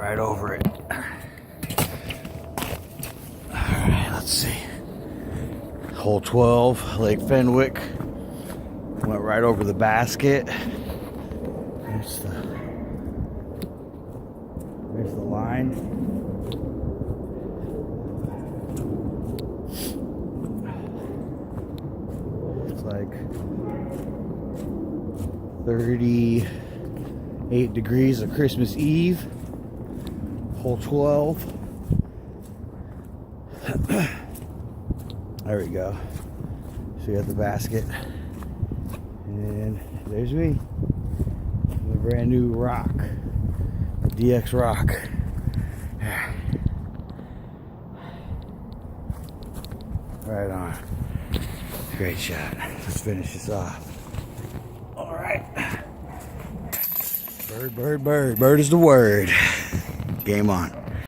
right over it. Alright, let's see. Hole 12, Lake Fenwick. Went right over the basket. There's the line. It's like 38 degrees of Christmas Eve. Hole 12. There we go. So you got the basket. And there's me. The brand new rock. The DX rock. Right on. Great shot. Let's finish this off. Alright. Bird, bird, bird. Bird is the word. Game on.